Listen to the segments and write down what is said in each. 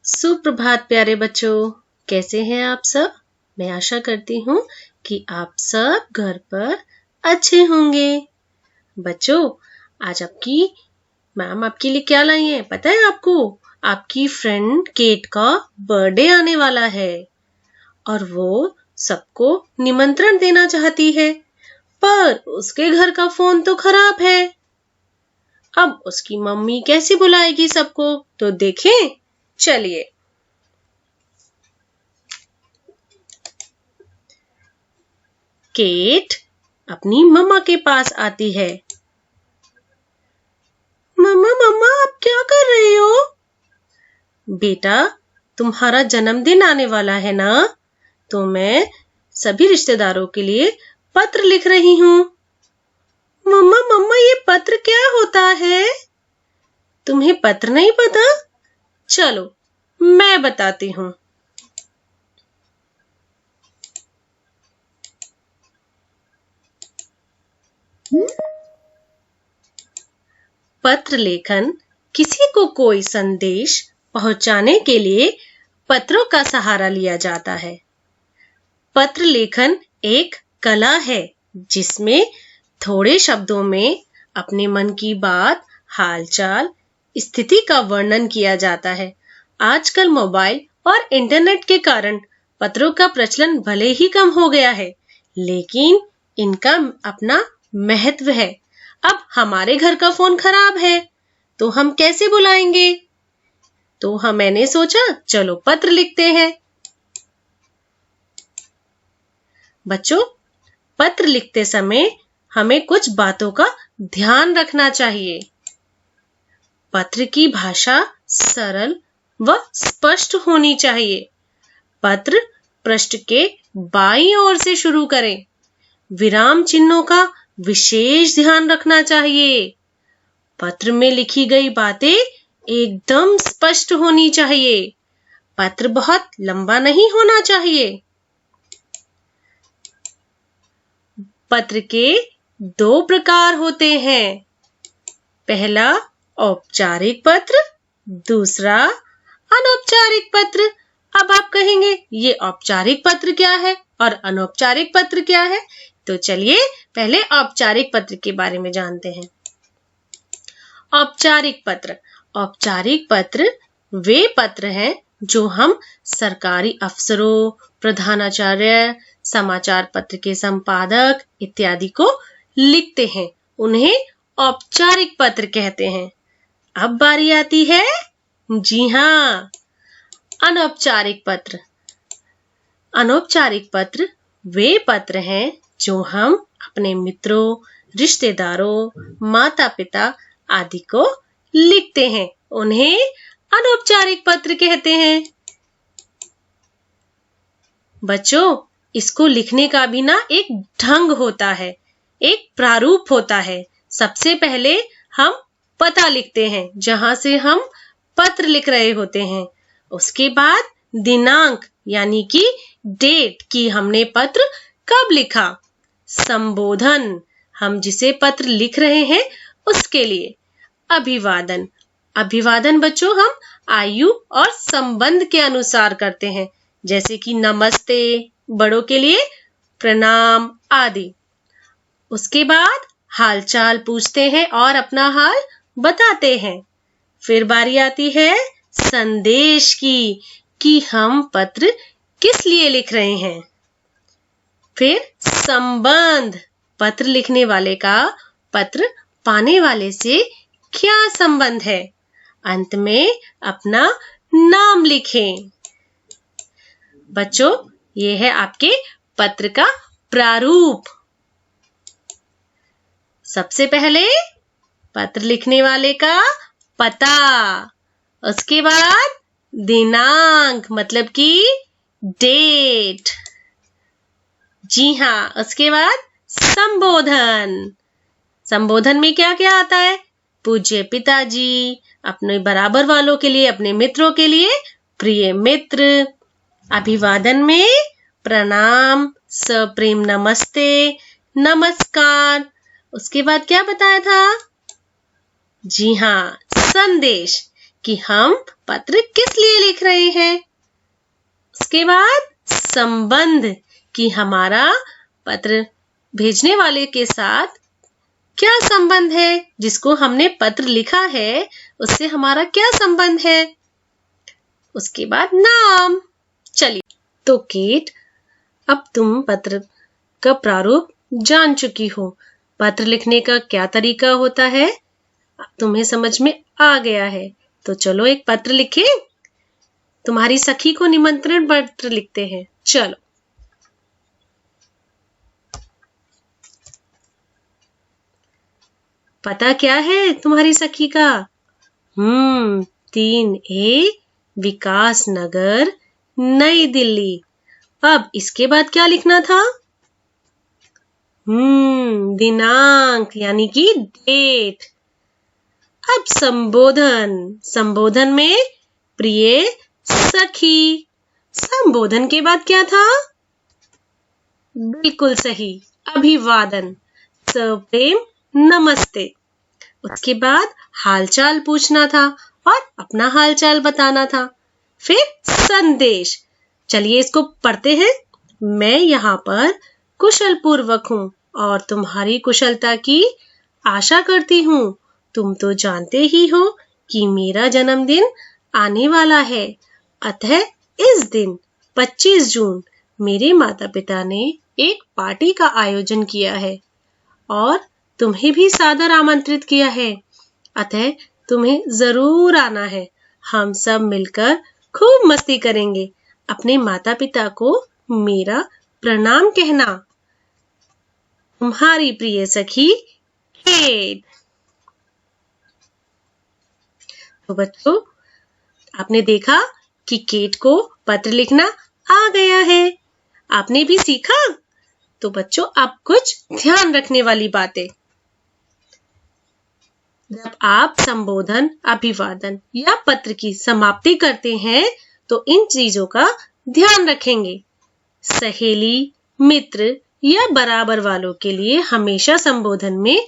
सुप्रभात प्यारे बच्चों, कैसे हैं आप सब। मैं आशा करती हूँ कि आप सब घर पर अच्छे होंगे। बच्चों, आज मैम आपके लिए क्या लाई है पता है आपको? आपकी फ्रेंड केट का बर्थडे आने वाला है और वो सबको निमंत्रण देना चाहती है, पर उसके घर का फोन तो खराब है। अब उसकी मम्मी कैसे बुलाएगी सबको, तो देखें। चलिए। केट अपनी मम्मा के पास आती है। मम्मा मम्मा, आप क्या कर रही हो? बेटा, तुम्हारा जन्मदिन आने वाला है ना, तो मैं सभी रिश्तेदारों के लिए पत्र लिख रही हूँ। मम्मा मम्मा, ये पत्र क्या होता है? तुम्हें पत्र नहीं पता? चलो मैं बताती हूँ। पत्र लेखन किसी को कोई संदेश पहुंचाने के लिए पत्रों का सहारा लिया जाता है। पत्र लेखन एक कला है जिसमें थोड़े शब्दों में अपने मन की बात, हालचाल, स्थिति का वर्णन किया जाता है। आजकल मोबाइल और इंटरनेट के कारण पत्रों का प्रचलन भले ही कम हो गया है, लेकिन इनका अपना महत्व है। अब हमारे घर का फोन खराब है, तो हम कैसे बुलाएंगे? तो मैंने सोचा चलो पत्र लिखते हैं। बच्चों, पत्र लिखते समय हमें कुछ बातों का ध्यान रखना चाहिए। पत्र की भाषा सरल व स्पष्ट होनी चाहिए। पत्र पृष्ठ के बाईं ओर से शुरू करें। विराम चिन्हों का विशेष ध्यान रखना चाहिए। पत्र में लिखी गई बातें एकदम स्पष्ट होनी चाहिए। पत्र बहुत लंबा नहीं होना चाहिए। पत्र के 2 प्रकार होते हैं। पहला औपचारिक पत्र, दूसरा अनौपचारिक पत्र। अब आप कहेंगे ये औपचारिक पत्र क्या है और अनौपचारिक पत्र क्या है? तो चलिए पहले औपचारिक पत्र के बारे में जानते हैं। औपचारिक पत्र। औपचारिक पत्र वे पत्र हैं जो हम सरकारी अफसरों, प्रधानाचार्य, समाचार पत्र के संपादक इत्यादि को लिखते हैं। उन्हें औपचारिक पत्र कहते हैं। अब बारी आती है, जी हाँ, अनौपचारिक पत्र। अनौपचारिक पत्र वे पत्र हैं जो हम अपने मित्रों, रिश्तेदारों, माता-पिता आदि को लिखते हैं। उन्हें अनौपचारिक पत्र कहते हैं। बच्चों, इसको लिखने का भी ना एक ढंग होता है, एक प्रारूप होता है। सबसे पहले हम पता लिखते हैं जहां से हम पत्र लिख रहे होते हैं। उसके बाद दिनांक यानी कि डेट की हमने पत्र कब लिखा। संबोधन, हम जिसे पत्र लिख रहे हैं उसके लिए। अभिवादन। अभिवादन बच्चों हम आयु और संबंध के अनुसार करते हैं, जैसे कि नमस्ते, बड़ों के लिए प्रणाम आदि। उसके बाद हालचाल पूछते हैं और अपना हाल बताते हैं। फिर बारी आती है संदेश की, कि हम पत्र किस लिए लिख रहे हैं। फिर संबंध, पत्र लिखने वाले का पत्र पाने वाले से क्या संबंध है। अंत में अपना नाम लिखें। बच्चों, ये है आपके पत्र का प्रारूप। सबसे पहले पत्र लिखने वाले का पता, उसके बाद दिनांक मतलब कि डेट, जी हाँ, उसके बाद संबोधन। संबोधन में क्या क्या आता है? पूज्य पिताजी, अपने बराबर वालों के लिए, अपने मित्रों के लिए प्रिय मित्र। अभिवादन में प्रणाम, सप्रेम नमस्ते, नमस्कार। उसके बाद क्या बताया था? जी हाँ, संदेश, कि हम पत्र किस लिए लिख रहे हैं। उसके बाद संबंध कि हमारा पत्र भेजने वाले के साथ क्या संबंध है, जिसको हमने पत्र लिखा है उससे हमारा क्या संबंध है। उसके बाद नाम। चलिए, तो केट, अब तुम पत्र का प्रारूप जान चुकी हो। पत्र लिखने का क्या तरीका होता है तुम्हें समझ में आ गया है। तो चलो एक पत्र लिखें। तुम्हारी सखी को निमंत्रण पत्र लिखते हैं। चलो। पता क्या है तुम्हारी सखी का? 3A विकास नगर, नई दिल्ली। अब इसके बाद क्या लिखना था? दिनांक यानी कि डेट। अब संबोधन। संबोधन में प्रिय सखी। संबोधन के बाद क्या था? बिल्कुल सही, अभिवादन, सप्रेम नमस्ते। उसके बाद हालचाल पूछना था और अपना हालचाल बताना था। फिर संदेश। चलिए इसको पढ़ते हैं। मैं यहाँ पर कुशल पूर्वक हूँ और तुम्हारी कुशलता की आशा करती हूँ। तुम तो जानते ही हो कि मेरा जन्मदिन आने वाला है, अतः इस दिन 25 जून मेरे माता पिता ने एक पार्टी का आयोजन किया है और तुम्हें भी सादर आमंत्रित किया है, अतः तुम्हें जरूर आना है। हम सब मिलकर खूब मस्ती करेंगे। अपने माता पिता को मेरा प्रणाम कहना। तुम्हारी प्रिय सखी केट। तो बच्चों, आपने देखा कि केट को पत्र लिखना आ गया है। आपने भी सीखा। तो बच्चों, अब कुछ ध्यान रखने वाली बातें। जब आप संबोधन, अभिवादन या पत्र की समाप्ति करते हैं तो इन चीजों का ध्यान रखेंगे। सहेली, मित्र या बराबर वालों के लिए हमेशा संबोधन में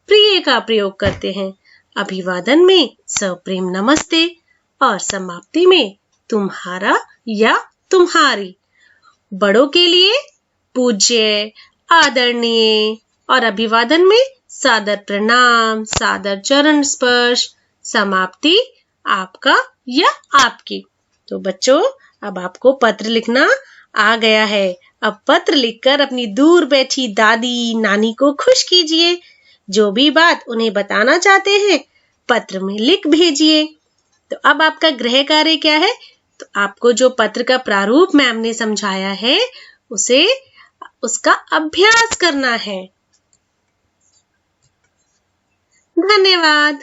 प्रिय का प्रयोग करते हैं। अभिवादन में सप्रेम नमस्ते और समाप्ति में तुम्हारा या तुम्हारी। बड़ों के लिए पूज्य, आदरणीय और अभिवादन में सादर प्रणाम, सादर चरण स्पर्श, समाप्ति आपका या आपकी। तो बच्चों, अब आपको पत्र लिखना आ गया है। अब पत्र लिखकर अपनी दूर बैठी दादी, नानी को खुश कीजिए। जो भी बात उन्हें बताना चाहते हैं पत्र में लिख भेजिए। तो अब आपका गृह कार्य क्या है? तो आपको जो पत्र का प्रारूप मैम ने समझाया है उसका अभ्यास करना है। धन्यवाद।